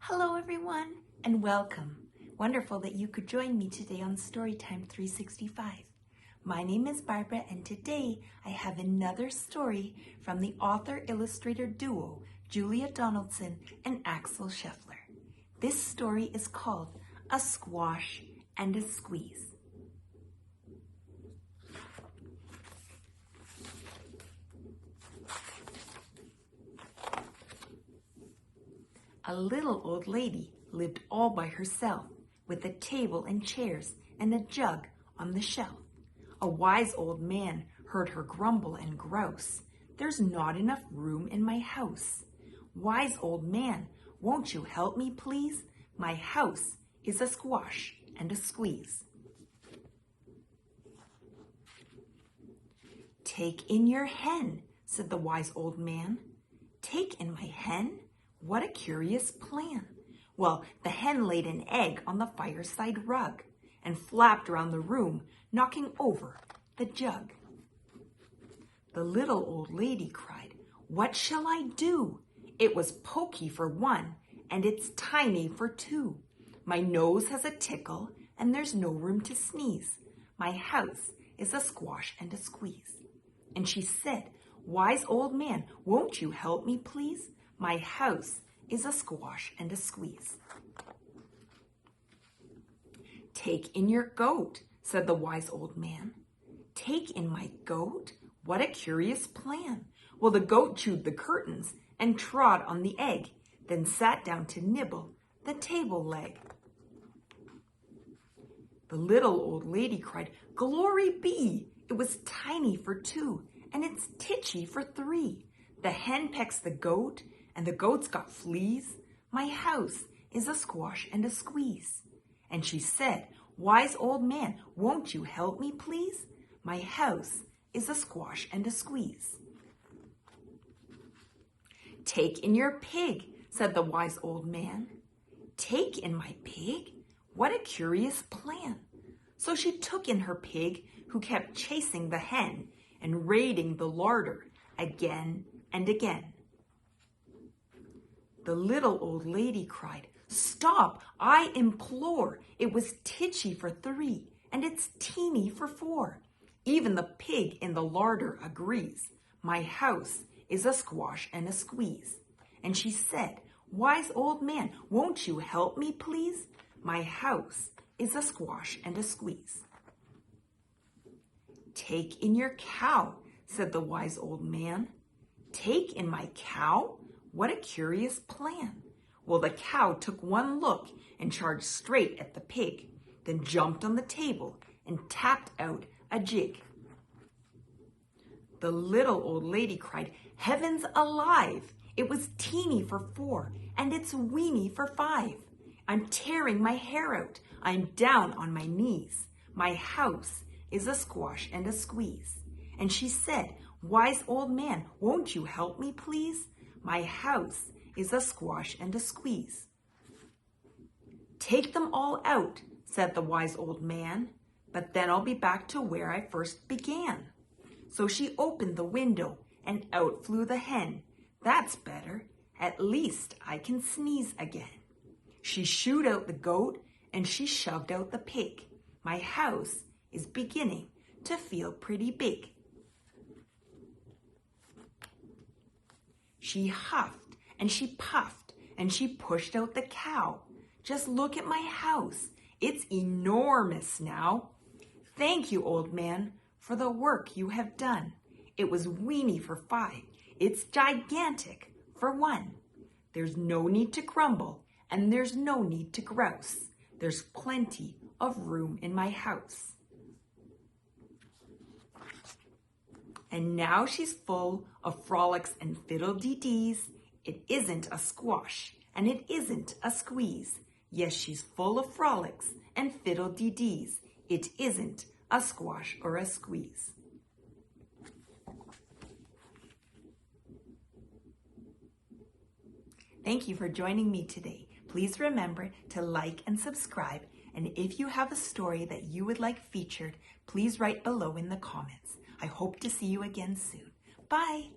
Hello everyone and welcome. Wonderful that you could join me today on Storytime 365. My name is Barbara and today I have another story from the author-illustrator duo Julia Donaldson and Axel Scheffler. This story is called A Squash and a Squeeze. A little old lady lived all by herself, with a table and chairs and a jug on the shelf. A wise old man heard her grumble and grouse, "There's not enough room in my house." "Wise old man, won't you help me, please? My house is a squash and a squeeze." "Take in your hen," said the wise old man. "Take in my hen? What a curious plan." Well, the hen laid an egg on the fireside rug and flapped around the room, knocking over the jug. The little old lady cried, "What shall I do? It was pokey for one, and it's tiny for two. My nose has a tickle, and there's no room to sneeze. My house is a squash and a squeeze." And she said, "Wise old man, won't you help me, please? My house is a squash and a squeeze." "Take in your goat," said the wise old man. "Take in my goat? What a curious plan." Well, the goat chewed the curtains and trod on the egg, then sat down to nibble the table leg. The little old lady cried, "Glory be! It was tiny for two, and it's titchy for three. The hen pecks the goat, and the goat's got fleas. My house is a squash and a squeeze." And she said, "Wise old man, won't you help me, please? My house is a squash and a squeeze." "Take in your pig," said the wise old man. "Take in my pig? What a curious plan." So she took in her pig, who kept chasing the hen and raiding the larder again and again. The little old lady cried, "Stop, I implore. It was titchy for three, and it's teeny for four. Even the pig in the larder agrees. My house is a squash and a squeeze." And she said, "Wise old man, won't you help me, please? My house is a squash and a squeeze." "Take in your cow," said the wise old man. "Take in my cow? What a curious plan." Well, the cow took one look and charged straight at the pig, then jumped on the table and tapped out a jig. The little old lady cried, "Heavens alive! It was teeny for four, and it's weeny for five. I'm tearing my hair out. I'm down on my knees. My house is a squash and a squeeze." And she said, "Wise old man, won't you help me, please? My house is a squash and a squeeze." "Take them all out," said the wise old man, "but then I'll be back to where I first began." So she opened the window and out flew the hen. "That's better. At least I can sneeze again." She shooed out the goat and she shoved out the pig. My house is beginning to feel pretty big. She huffed and she puffed and she pushed out the cow. "Just look at my house. It's enormous now." "Thank you, old man, for the work you have done. It was weeny for five. It's gigantic for one. There's no need to grumble and there's no need to grouse. There's plenty of room in my house." And now she's full of frolics and fiddle-dee-dees. It isn't a squash and it isn't a squeeze. Yes, she's full of frolics and fiddle-dee-dees. It isn't a squash or a squeeze. Thank you for joining me today. Please remember to like and subscribe. And if you have a story that you would like featured, please write below in the comments. I hope to see you again soon. Bye.